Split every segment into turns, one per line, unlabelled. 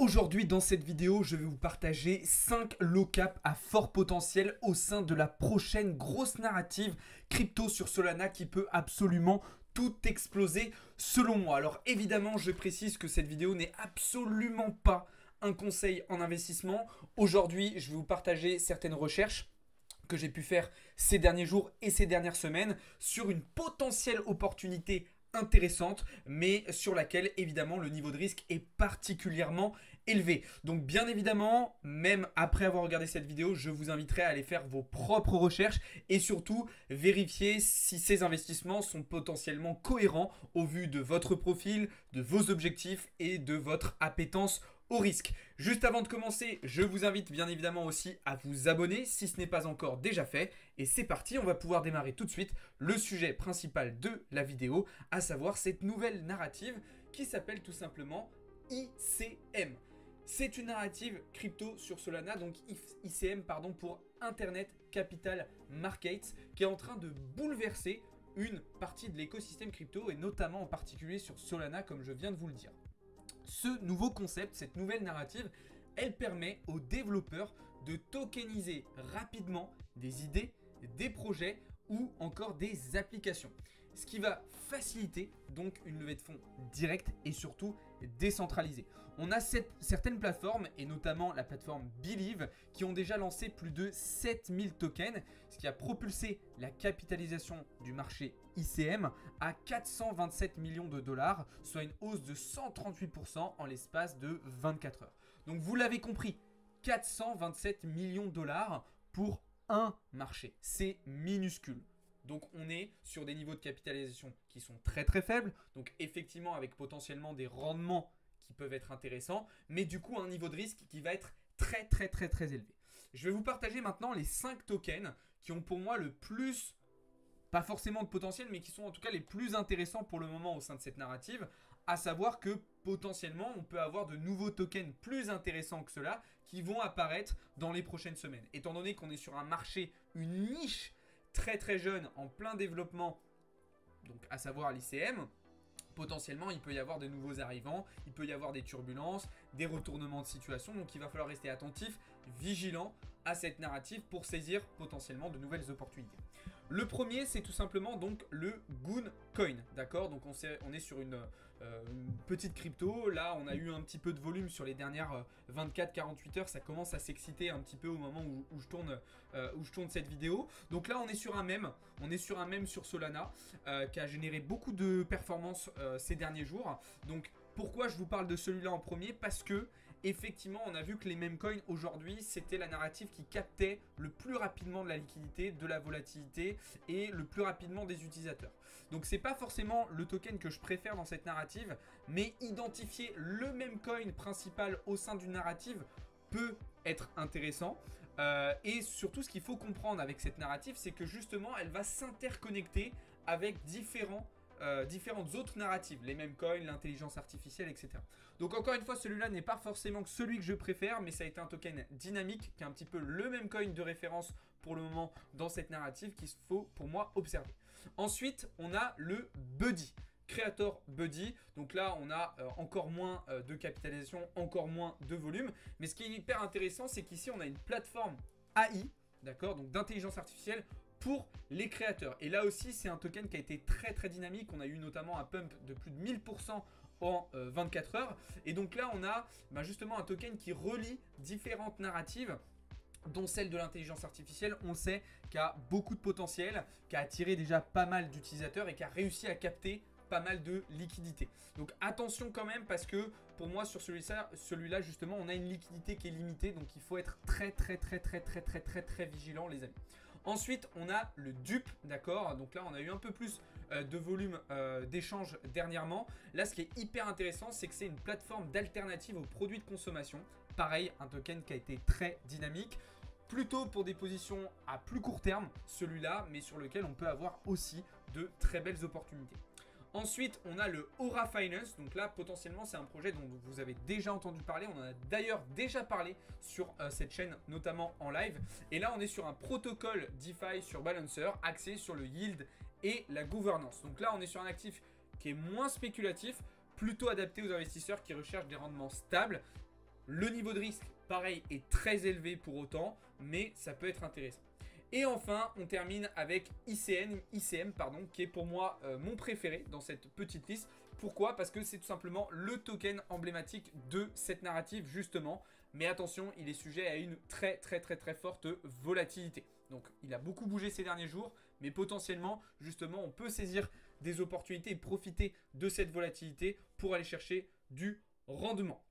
Aujourd'hui, dans cette vidéo, je vais vous partager 5 low cap à fort potentiel au sein de la prochaine grosse narrative crypto sur Solana qui peut absolument tout exploser selon moi. Alors évidemment, je précise que cette vidéo n'est absolument pas un conseil en investissement. Aujourd'hui, je vais vous partager certaines recherches que j'ai pu faire ces derniers jours et ces dernières semaines sur une potentielle opportunité intéressante, mais sur laquelle évidemment le niveau de risque est particulièrement élevé. Donc bien évidemment, même après avoir regardé cette vidéo, je vous inviterai à aller faire vos propres recherches et surtout vérifier si ces investissements sont potentiellement cohérents au vu de votre profil, de vos objectifs et de votre appétence au risque. Juste avant de commencer, je vous invite bien évidemment aussi à vous abonner si ce n'est pas encore déjà fait. Et c'est parti, on va pouvoir démarrer tout de suite le sujet principal de la vidéo, à savoir cette nouvelle narrative qui s'appelle tout simplement ICM. C'est une narrative crypto sur Solana, donc ICM pardon, pour Internet Capital Markets, qui est en train de bouleverser une partie de l'écosystème crypto et notamment en particulier sur Solana comme je viens de vous le dire. Ce nouveau concept, cette nouvelle narrative, elle permet aux développeurs de tokeniser rapidement des idées, des projets ou encore des applications. Ce qui va faciliter donc une levée de fonds directe et surtout décentralisée. On a certaines plateformes et notamment la plateforme Believe qui ont déjà lancé plus de 7000 tokens, ce qui a propulsé la capitalisation du marché ICM à 427 millions de dollars, soit une hausse de 138% en l'espace de 24 heures. Donc vous l'avez compris, 427 millions de dollars pour un marché, c'est minuscule. Donc on est sur des niveaux de capitalisation qui sont très très faibles, donc effectivement avec potentiellement des rendements qui peuvent être intéressants, mais du coup un niveau de risque qui va être très très très très élevé. Je vais vous partager maintenant les 5 tokens qui ont pour moi le plus, pas forcément de potentiel, mais qui sont en tout cas les plus intéressants pour le moment au sein de cette narrative, à savoir que potentiellement on peut avoir de nouveaux tokens plus intéressants que ceux-là qui vont apparaître dans les prochaines semaines. Étant donné qu'on est sur un marché, une niche très très jeune, en plein développement, donc à savoir l'ICM, potentiellement il peut y avoir de nouveaux arrivants, il peut y avoir des turbulences, des retournements de situation, donc il va falloir rester attentif, vigilant à cette narrative pour saisir potentiellement de nouvelles opportunités. Le premier, c'est tout simplement donc le Goon Coin, d'accord? Donc on est sur une petite crypto. Là, on a eu un petit peu de volume sur les dernières 24-48 heures. Ça commence à s'exciter un petit peu au moment où je tourne cette vidéo. Donc là, on est sur un mème. On est sur un mème sur Solana qui a généré beaucoup de performances ces derniers jours. Donc pourquoi je vous parle de celui-là en premier? Parce que effectivement, on a vu que les meme coins aujourd'hui, c'était la narrative qui captait le plus rapidement de la liquidité, de la volatilité et le plus rapidement des utilisateurs. Donc c'est pas forcément le token que je préfère dans cette narrative, mais identifier le meme coin principal au sein d'une narrative peut être intéressant. Et surtout, ce qu'il faut comprendre avec cette narrative, c'est que justement, elle va s'interconnecter avec différentes autres narratives, les mêmes coins, l'intelligence artificielle, etc. Donc encore une fois, celui-là n'est pas forcément celui que je préfère, mais ça a été un token dynamique qui est un petit peu le même coin de référence pour le moment dans cette narrative qu'il faut pour moi observer. Ensuite, on a le Buddy. Creator Buddy, donc là on a encore moins de capitalisation, encore moins de volume, mais ce qui est hyper intéressant, c'est qu'ici on a une plateforme AI, d'accord, donc d'intelligence artificielle pour les créateurs. Et là aussi, c'est un token qui a été très très dynamique. On a eu notamment un pump de plus de 1000% en 24 heures. Et donc là, on a justement un token qui relie différentes narratives, dont celle de l'intelligence artificielle. On sait qu'il y a beaucoup de potentiel, qui a attiré déjà pas mal d'utilisateurs et qui a réussi à capter pas mal de liquidité. Donc attention quand même, parce que pour moi sur celui-là justement, on a une liquidité qui est limitée. Donc il faut être très très très très très très très très vigilant, les amis. Ensuite, on a le dupe, d'accord? Donc là, on a eu un peu plus de volume d'échange dernièrement. Là, ce qui est hyper intéressant, c'est que c'est une plateforme d'alternative aux produits de consommation. Pareil, un token qui a été très dynamique. Plutôt pour des positions à plus court terme, celui-là, mais sur lequel on peut avoir aussi de très belles opportunités. Ensuite, on a le Aura Finance. Donc là, potentiellement, c'est un projet dont vous avez déjà entendu parler. On en a d'ailleurs déjà parlé sur cette chaîne, notamment en live. Et là, on est sur un protocole DeFi sur Balancer, axé sur le yield et la gouvernance. Donc là, on est sur un actif qui est moins spéculatif, plutôt adapté aux investisseurs qui recherchent des rendements stables Le niveau de risque, pareil, est très élevé pour autant, mais ça peut être intéressant. Et enfin, on termine avec ICM, pardon, qui est pour moi mon préféré dans cette petite liste. Pourquoi? Parce que c'est tout simplement le token emblématique de cette narrative justement. Mais attention, il est sujet à une très forte volatilité. Donc il a beaucoup bougé ces derniers jours, mais potentiellement, justement, on peut saisir des opportunités et profiter de cette volatilité pour aller chercher du rendement.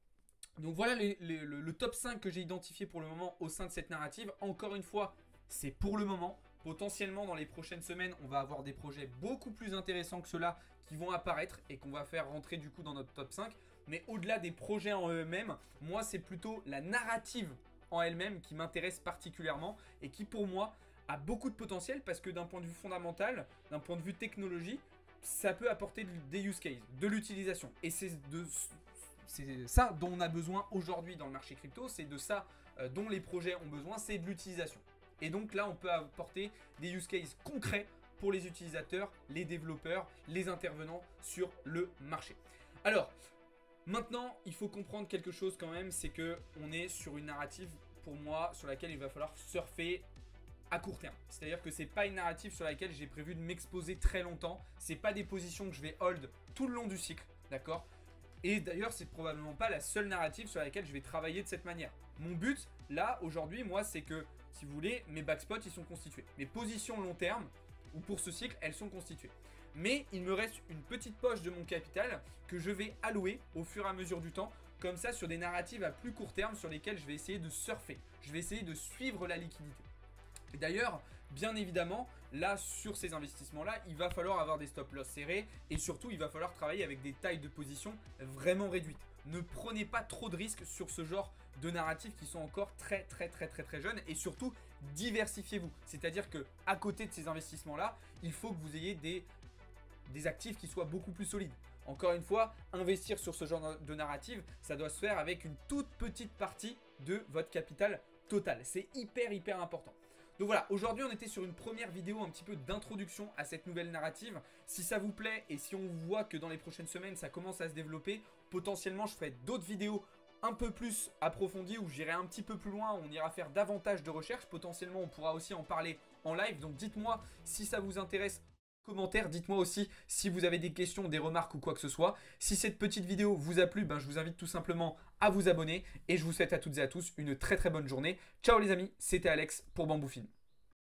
Donc voilà le top 5 que j'ai identifié pour le moment au sein de cette narrative. Encore une fois, c'est pour le moment. Potentiellement, dans les prochaines semaines, on va avoir des projets beaucoup plus intéressants que ceux-là qui vont apparaître et qu'on va faire rentrer du coup dans notre top 5. Mais au-delà des projets en eux-mêmes, moi, c'est plutôt la narrative en elle-même qui m'intéresse particulièrement et qui, pour moi, a beaucoup de potentiel parce que d'un point de vue fondamental, d'un point de vue technologie, ça peut apporter des use cases, de l'utilisation. Et c'est ça dont on a besoin aujourd'hui dans le marché crypto, c'est de ça dont les projets ont besoin, c'est de l'utilisation. Et donc là, on peut apporter des use cases concrets pour les utilisateurs, les développeurs, les intervenants sur le marché. Alors, maintenant, il faut comprendre quelque chose quand même, c'est qu'on est sur une narrative, pour moi, sur laquelle il va falloir surfer à court terme. C'est-à-dire que c'est pas une narrative sur laquelle j'ai prévu de m'exposer très longtemps. C'est pas des positions que je vais hold tout le long du cycle, d'accord? Et d'ailleurs, c'est probablement pas la seule narrative sur laquelle je vais travailler de cette manière. Mon but, là, aujourd'hui, moi, c'est que, si vous voulez, mes backspots, ils sont constitués. Mes positions long terme, ou pour ce cycle, elles sont constituées. Mais il me reste une petite poche de mon capital que je vais allouer au fur et à mesure du temps, comme ça, sur des narratives à plus court terme sur lesquelles je vais essayer de surfer. Je vais essayer de suivre la liquidité. Et d'ailleurs, bien évidemment, là, sur ces investissements-là, il va falloir avoir des stop-loss serrés et surtout, il va falloir travailler avec des tailles de position vraiment réduites. Ne prenez pas trop de risques sur ce genre de narratifs qui sont encore très jeunes et surtout, diversifiez-vous. C'est-à-dire que à côté de ces investissements-là, il faut que vous ayez des actifs qui soient beaucoup plus solides. Encore une fois, investir sur ce genre de narrative, ça doit se faire avec une toute petite partie de votre capital total. C'est hyper important. Donc voilà, aujourd'hui on était sur une première vidéo un petit peu d'introduction à cette nouvelle narrative. Si ça vous plaît et si on voit que dans les prochaines semaines ça commence à se développer, potentiellement je ferai d'autres vidéos un peu plus approfondies où j'irai un petit peu plus loin, on ira faire davantage de recherches. Potentiellement on pourra aussi en parler en live, donc dites-moi si ça vous intéresse. Commentaires, dites-moi aussi si vous avez des questions, des remarques ou quoi que ce soit. Si cette petite vidéo vous a plu, je vous invite tout simplement à vous abonner et je vous souhaite à toutes et à tous une très bonne journée. Ciao les amis, c'était Alex pour Bamboufine.